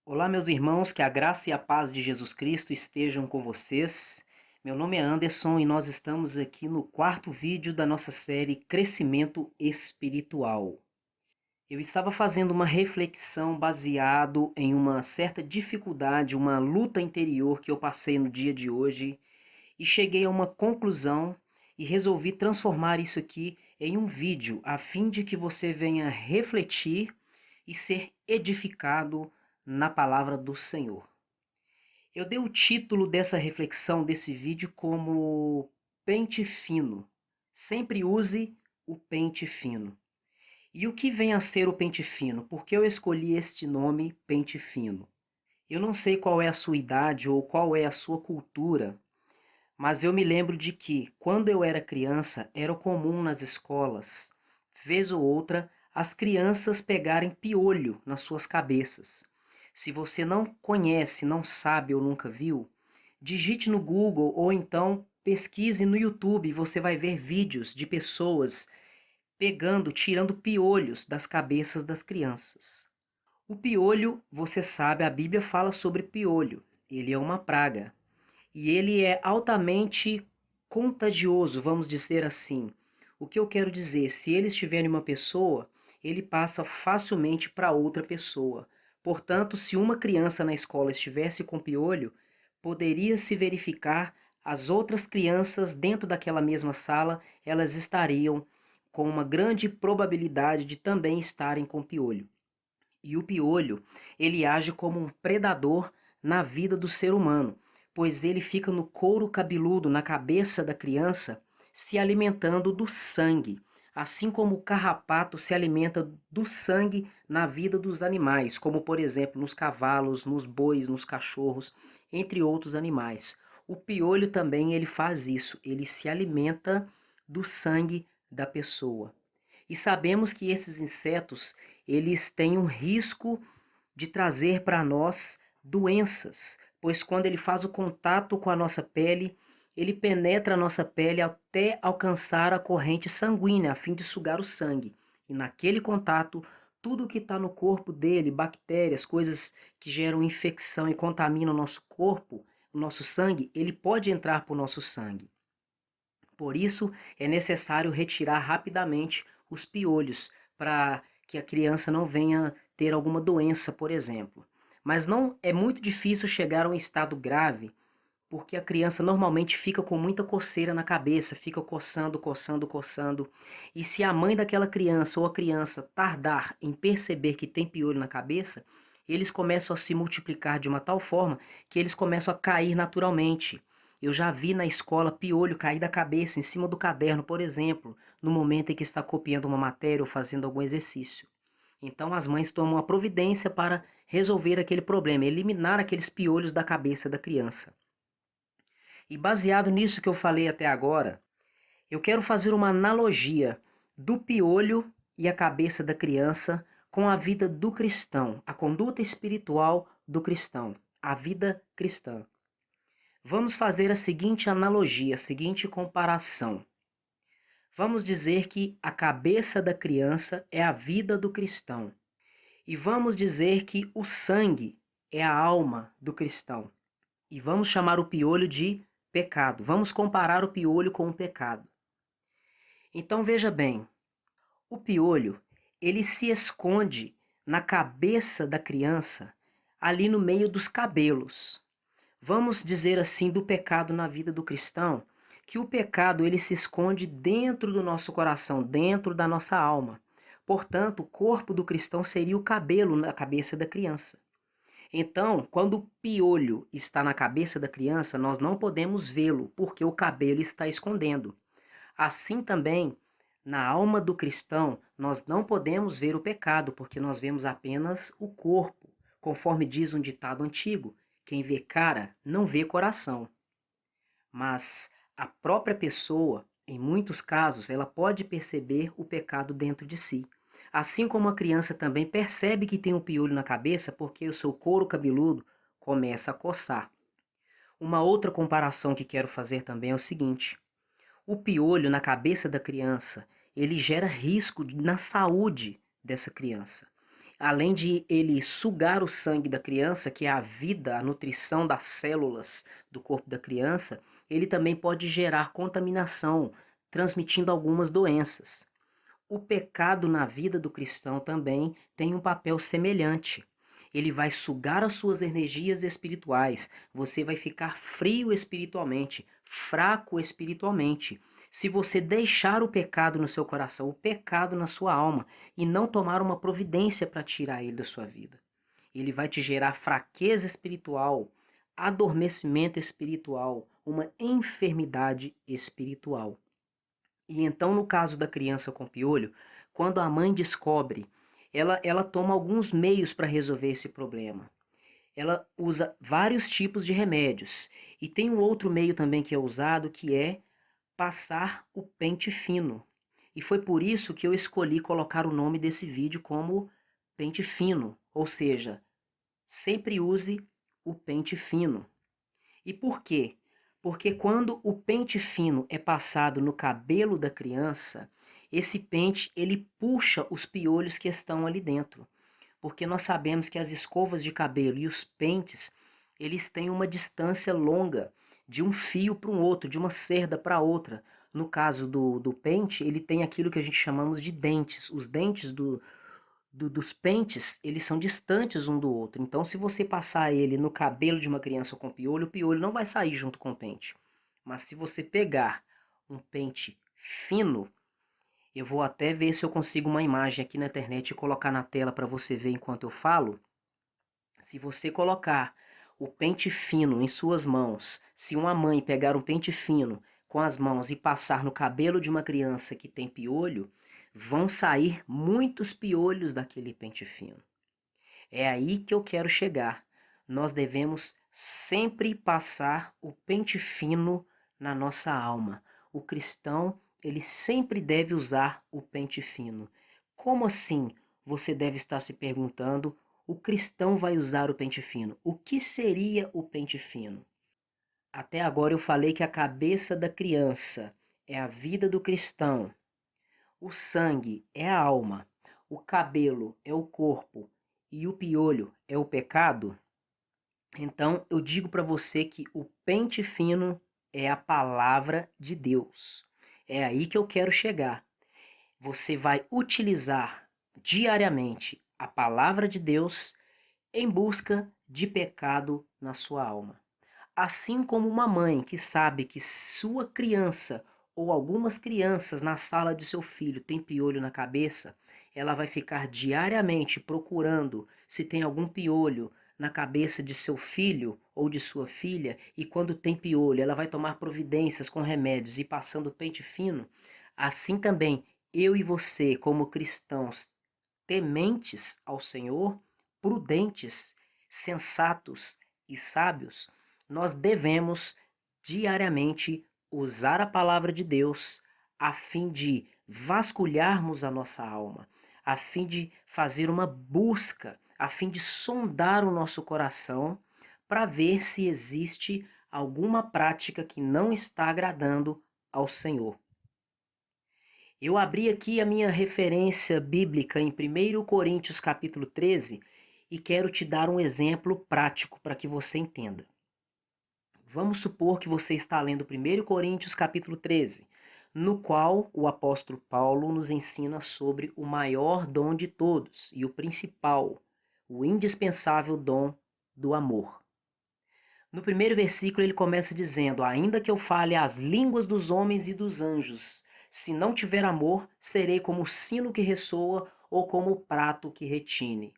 Olá, meus irmãos, que a graça e a paz de Jesus Cristo estejam com vocês. Meu nome é Anderson e nós estamos aqui no quarto vídeo da nossa série Crescimento Espiritual. Eu estava fazendo uma reflexão baseado em uma certa dificuldade, uma luta interior que eu passei no dia de hoje e cheguei a uma conclusão e resolvi transformar isso aqui em um vídeo a fim de que você venha refletir e ser edificado na palavra do Senhor. Eu dei o título dessa reflexão desse vídeo como Pente Fino. Sempre use o pente fino. E o que vem a ser o pente fino? Por que eu escolhi este nome, pente fino? Eu não sei qual é a sua idade ou qual é a sua cultura, mas eu me lembro de que, quando eu era criança, era comum nas escolas, vez ou outra, as crianças pegarem piolho nas suas cabeças. Se você não conhece, não sabe ou nunca viu, digite no Google ou então pesquise no YouTube e você vai ver vídeos de pessoas pegando, tirando piolhos das cabeças das crianças. O piolho, você sabe, a Bíblia fala sobre piolho. Ele é uma praga e ele é altamente contagioso, vamos dizer assim. O que eu quero dizer, se ele estiver em uma pessoa, ele passa facilmente para outra pessoa. Portanto, se uma criança na escola estivesse com piolho, poderia se verificar as outras crianças dentro daquela mesma sala, elas estariam com uma grande probabilidade de também estarem com piolho. E o piolho, ele age como um predador na vida do ser humano, pois ele fica no couro cabeludo na cabeça da criança, se alimentando do sangue, assim como o carrapato se alimenta do sangue na vida dos animais, como por exemplo nos cavalos, nos bois, nos cachorros, entre outros animais. O piolho também ele faz isso, ele se alimenta do sangue da pessoa. E sabemos que esses insetos, eles têm um risco de trazer para nós doenças, pois quando ele faz o contato com a nossa pele, ele penetra a nossa pele até alcançar a corrente sanguínea, a fim de sugar o sangue. E naquele contato, tudo que está no corpo dele, bactérias, coisas que geram infecção e contaminam o nosso corpo, o nosso sangue, ele pode entrar para o nosso sangue. Por isso, é necessário retirar rapidamente os piolhos para que a criança não venha ter alguma doença, por exemplo. Mas não é muito difícil chegar a um estado grave, porque a criança normalmente fica com muita coceira na cabeça, fica coçando, coçando, coçando. E se a mãe daquela criança ou a criança tardar em perceber que tem piolho na cabeça, eles começam a se multiplicar de uma tal forma que eles começam a cair naturalmente. Eu já vi na escola piolho cair da cabeça em cima do caderno, por exemplo, no momento em que está copiando uma matéria ou fazendo algum exercício. Então as mães tomam a providência para resolver aquele problema, eliminar aqueles piolhos da cabeça da criança. E baseado nisso que eu falei até agora, eu quero fazer uma analogia do piolho e a cabeça da criança com a vida do cristão, a conduta espiritual do cristão, a vida cristã. Vamos fazer a seguinte analogia, a seguinte comparação. Vamos dizer que a cabeça da criança é a vida do cristão. E vamos dizer que o sangue é a alma do cristão. E vamos chamar o piolho de pecado. Vamos comparar o piolho com o pecado. Então veja bem, o piolho, ele se esconde na cabeça da criança, ali no meio dos cabelos. Vamos dizer assim do pecado na vida do cristão, que o pecado ele se esconde dentro do nosso coração, dentro da nossa alma. Portanto, o corpo do cristão seria o cabelo na cabeça da criança. Então, quando o piolho está na cabeça da criança, nós não podemos vê-lo, porque o cabelo está escondendo. Assim também, na alma do cristão, nós não podemos ver o pecado, porque nós vemos apenas o corpo. Conforme diz um ditado antigo, quem vê cara não vê coração. Mas a própria pessoa, em muitos casos, ela pode perceber o pecado dentro de si. Assim como a criança também percebe que tem um piolho na cabeça porque o seu couro cabeludo começa a coçar. Uma outra comparação que quero fazer também é o seguinte: o piolho na cabeça da criança, ele gera risco na saúde dessa criança. Além de ele sugar o sangue da criança, que é a vida, a nutrição das células do corpo da criança, ele também pode gerar contaminação, transmitindo algumas doenças. O pecado na vida do cristão também tem um papel semelhante. Ele vai sugar as suas energias espirituais. Você vai ficar frio espiritualmente, fraco espiritualmente. Se você deixar o pecado no seu coração, o pecado na sua alma, e não tomar uma providência para tirar ele da sua vida, ele vai te gerar fraqueza espiritual, adormecimento espiritual, uma enfermidade espiritual. E então, no caso da criança com piolho, quando a mãe descobre, ela toma alguns meios para resolver esse problema. Ela usa vários tipos de remédios. E tem um outro meio também que é usado, que é passar o pente fino. E foi por isso que eu escolhi colocar o nome desse vídeo como pente fino, ou seja, sempre use o pente fino. E por quê? Porque quando o pente fino é passado no cabelo da criança, esse pente ele puxa os piolhos que estão ali dentro. Porque nós sabemos que as escovas de cabelo e os pentes, eles têm uma distância longa de um fio para um outro, de uma cerda para outra. No caso do pente, ele tem aquilo que a gente chamamos de dentes. Os dentes dos pentes, eles são distantes um do outro. Então, se você passar ele no cabelo de uma criança com piolho, o piolho não vai sair junto com o pente. Mas se você pegar um pente fino, eu vou até ver se eu consigo uma imagem aqui na internet e colocar na tela para você ver enquanto eu falo. Se você colocar o pente fino em suas mãos, se uma mãe pegar um pente fino com as mãos e passar no cabelo de uma criança que tem piolho, vão sair muitos piolhos daquele pente fino. É aí que eu quero chegar. Nós devemos sempre passar o pente fino na nossa alma. O cristão, ele sempre deve usar o pente fino. Como assim? Você deve estar se perguntando. O cristão vai usar o pente fino. O que seria o pente fino? Até agora eu falei que a cabeça da criança é a vida do cristão. O sangue é a alma, o cabelo é o corpo e o piolho é o pecado. Então eu digo para você que o pente fino é a palavra de Deus. É aí que eu quero chegar. Você vai utilizar diariamente a palavra de Deus em busca de pecado na sua alma. Assim como uma mãe que sabe que sua criança ou algumas crianças na sala de seu filho têm piolho na cabeça, ela vai ficar diariamente procurando se tem algum piolho na cabeça de seu filho ou de sua filha, e quando tem piolho, ela vai tomar providências com remédios e passando pente fino. Assim também, eu e você, como cristãos tementes ao Senhor, prudentes, sensatos e sábios, nós devemos diariamente usar a palavra de Deus a fim de vasculharmos a nossa alma, a fim de fazer uma busca, a fim de sondar o nosso coração para ver se existe alguma prática que não está agradando ao Senhor. Eu abri aqui a minha referência bíblica em 1 Coríntios capítulo 13 e quero te dar um exemplo prático para que você entenda. Vamos supor que você está lendo 1 Coríntios capítulo 13, no qual o apóstolo Paulo nos ensina sobre o maior dom de todos e o principal, o indispensável dom do amor. No primeiro versículo ele começa dizendo: ainda que eu fale as línguas dos homens e dos anjos, se não tiver amor, serei como o sino que ressoa ou como o prato que retine.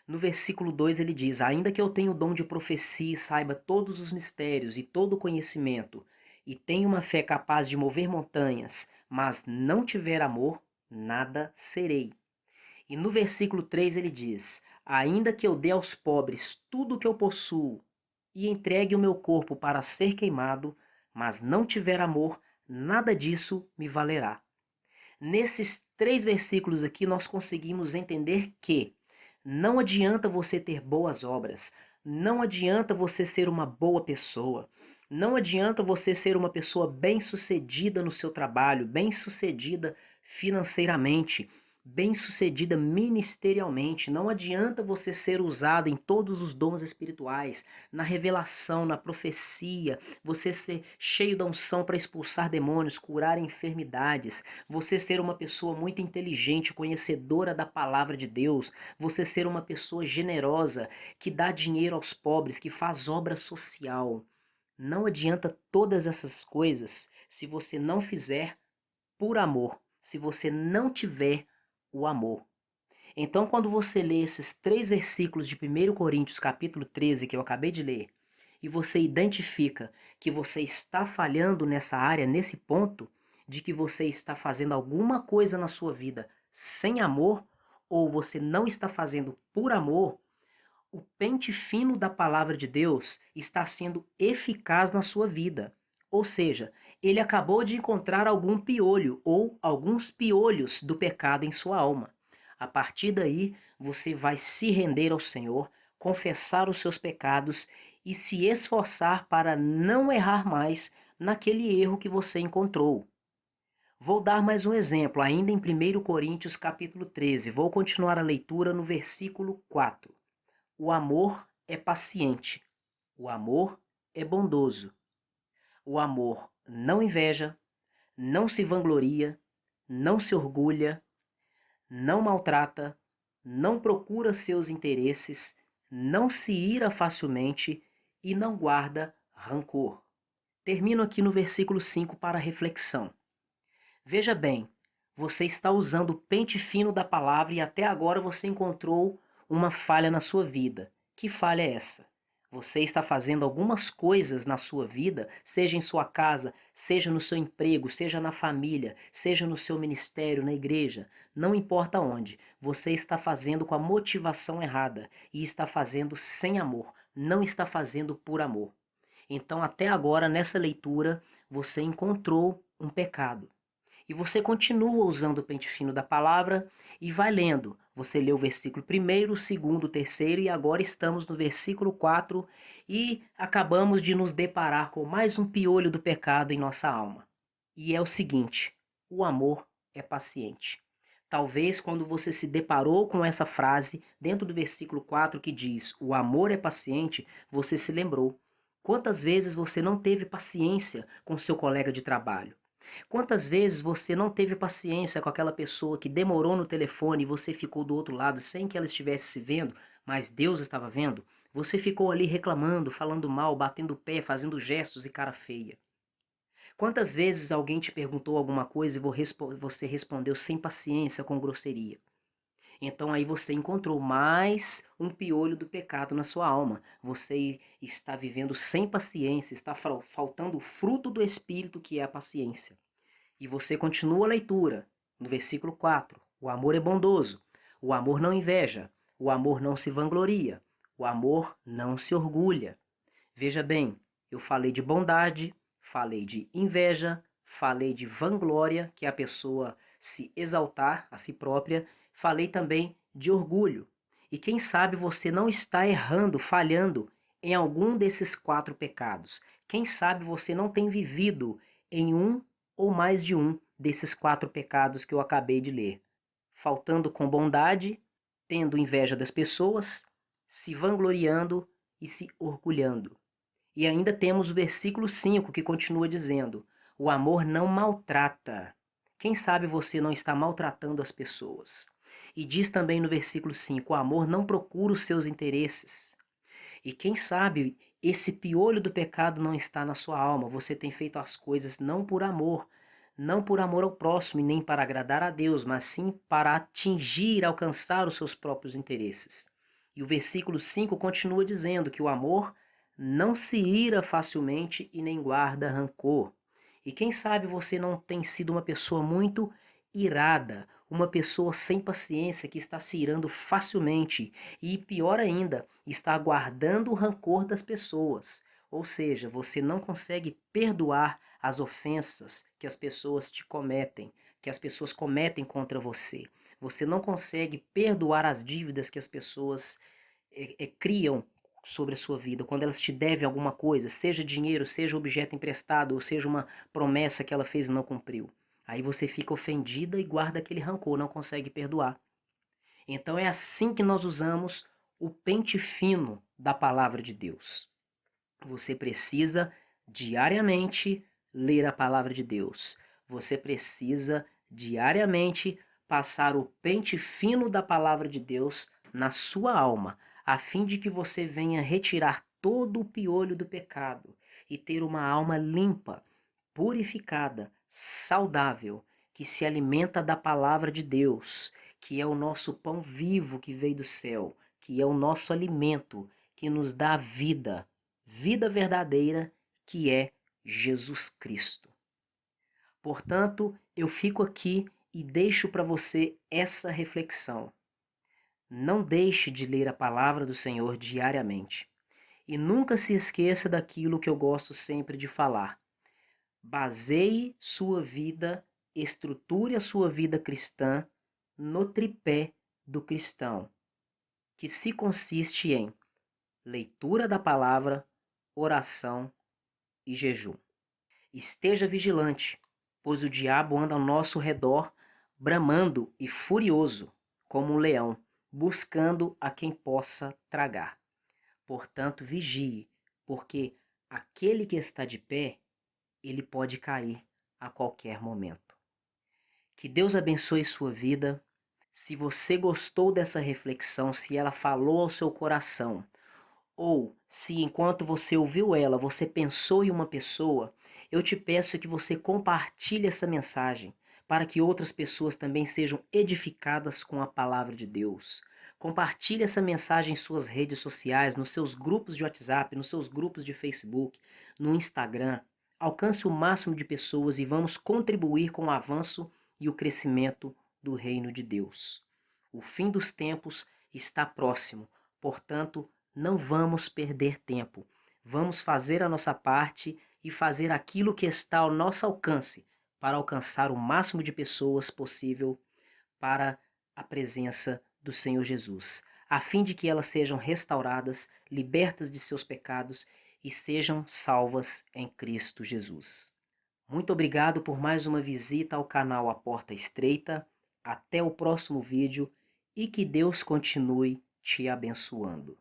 No versículo 2 ele diz: ainda que eu tenha o dom de profecia e saiba todos os mistérios e todo o conhecimento, e tenha uma fé capaz de mover montanhas, mas não tiver amor, nada serei. E no versículo 3 ele diz: ainda que eu dê aos pobres tudo o que eu possuo, e entregue o meu corpo para ser queimado, mas não tiver amor, nada disso me valerá. Nesses 3 versículos aqui, nós conseguimos entender que não adianta você ter boas obras, não adianta você ser uma boa pessoa, não adianta você ser uma pessoa bem-sucedida no seu trabalho, bem-sucedida financeiramente, bem-sucedida ministerialmente. Não adianta você ser usado em todos os dons espirituais, na revelação, na profecia, você ser cheio da unção para expulsar demônios, curar enfermidades, você ser uma pessoa muito inteligente, conhecedora da palavra de Deus, você ser uma pessoa generosa, que dá dinheiro aos pobres, que faz obra social. Não adianta todas essas coisas se você não fizer por amor, se você não tiver o amor. Então, quando você lê esses 3 versículos de 1 Coríntios capítulo 13 que eu acabei de ler, e você identifica que você está falhando nessa área, nesse ponto, de que você está fazendo alguma coisa na sua vida sem amor, ou você não está fazendo por amor, o pente fino da palavra de Deus está sendo eficaz na sua vida. Ou seja, ele acabou de encontrar algum piolho ou alguns piolhos do pecado em sua alma. A partir daí, você vai se render ao Senhor, confessar os seus pecados e se esforçar para não errar mais naquele erro que você encontrou. Vou dar mais um exemplo, ainda em 1 Coríntios capítulo 13. Vou continuar a leitura no versículo 4. O amor é paciente. O amor é bondoso. O amor não inveja, não se vangloria, não se orgulha, não maltrata, não procura seus interesses, não se ira facilmente e não guarda rancor. Termino aqui no versículo 5 para reflexão. Veja bem, você está usando o pente fino da palavra e até agora você encontrou uma falha na sua vida. Que falha é essa? Você está fazendo algumas coisas na sua vida, seja em sua casa, seja no seu emprego, seja na família, seja no seu ministério, na igreja, não importa onde. Você está fazendo com a motivação errada e está fazendo sem amor, não está fazendo por amor. Então, até agora, nessa leitura, você encontrou um pecado. E você continua usando o pente fino da palavra e vai lendo. Você lê o versículo 1º, 2º, 3º e agora estamos no versículo 4 e acabamos de nos deparar com mais um piolho do pecado em nossa alma. E é o seguinte: o amor é paciente. Talvez quando você se deparou com essa frase dentro do versículo 4 que diz o amor é paciente, você se lembrou. Quantas vezes você não teve paciência com seu colega de trabalho? Quantas vezes você não teve paciência com aquela pessoa que demorou no telefone e você ficou do outro lado sem que ela estivesse se vendo, mas Deus estava vendo? Você ficou ali reclamando, falando mal, batendo o pé, fazendo gestos e cara feia. Quantas vezes alguém te perguntou alguma coisa e você respondeu sem paciência, com grosseria? Então aí você encontrou mais um piolho do pecado na sua alma. Você está vivendo sem paciência, está faltando o fruto do Espírito, que é a paciência. E você continua a leitura, no versículo 4. O amor é bondoso, o amor não inveja, o amor não se vangloria, o amor não se orgulha. Veja bem, eu falei de bondade, falei de inveja, falei de vanglória, que é a pessoa se exaltar a si própria, falei também de orgulho. E quem sabe você não está errando, falhando em algum desses 4 pecados. Quem sabe você não tem vivido em um ou mais de um desses 4 pecados que eu acabei de ler. Faltando com bondade, tendo inveja das pessoas, se vangloriando e se orgulhando. E ainda temos o versículo 5 que continua dizendo: o amor não maltrata. Quem sabe você não está maltratando as pessoas? E diz também no versículo 5: o amor não procura os seus interesses. E quem sabe esse piolho do pecado não está na sua alma. Você tem feito as coisas não por amor, não por amor ao próximo e nem para agradar a Deus, mas sim para atingir, alcançar os seus próprios interesses. E o versículo 5 continua dizendo que o amor não se ira facilmente e nem guarda rancor. E quem sabe você não tem sido uma pessoa muito irada, uma pessoa sem paciência que está se irando facilmente e, pior ainda, está guardando o rancor das pessoas. Ou seja, você não consegue perdoar as ofensas que as pessoas te cometem, que as pessoas cometem contra você. Você não consegue perdoar as dívidas que as pessoas criam sobre a sua vida, quando elas te devem alguma coisa, seja dinheiro, seja objeto emprestado, ou seja uma promessa que ela fez e não cumpriu. Aí você fica ofendida e guarda aquele rancor, não consegue perdoar. Então é assim que nós usamos o pente fino da palavra de Deus. Você precisa diariamente ler a palavra de Deus. Você precisa diariamente passar o pente fino da palavra de Deus na sua alma, a fim de que você venha retirar todo o piolho do pecado e ter uma alma limpa, purificada, saudável, que se alimenta da palavra de Deus, que é o nosso pão vivo que veio do céu, que é o nosso alimento, que nos dá vida, vida verdadeira, que é Jesus Cristo. Portanto, eu fico aqui e deixo para você essa reflexão. Não deixe de ler a palavra do Senhor diariamente. E nunca se esqueça daquilo que eu gosto sempre de falar. Baseie sua vida, estruture a sua vida cristã no tripé do cristão, que se consiste em leitura da palavra, oração e jejum. Esteja vigilante, pois o diabo anda ao nosso redor, bramando e furioso, como um leão, buscando a quem possa tragar. Portanto, vigie, porque aquele que está de pé, ele pode cair a qualquer momento. Que Deus abençoe sua vida. Se você gostou dessa reflexão, se ela falou ao seu coração, ou se enquanto você ouviu ela, você pensou em uma pessoa, eu te peço que você compartilhe essa mensagem para que outras pessoas também sejam edificadas com a palavra de Deus. Compartilhe essa mensagem em suas redes sociais, nos seus grupos de WhatsApp, nos seus grupos de Facebook, no Instagram. Alcance o máximo de pessoas e vamos contribuir com o avanço e o crescimento do reino de Deus. O fim dos tempos está próximo, portanto, não vamos perder tempo. Vamos fazer a nossa parte e fazer aquilo que está ao nosso alcance para alcançar o máximo de pessoas possível para a presença do Senhor Jesus, a fim de que elas sejam restauradas, libertas de seus pecados e sejam salvas em Cristo Jesus. Muito obrigado por mais uma visita ao canal A Porta Estreita. Até o próximo vídeo e que Deus continue te abençoando.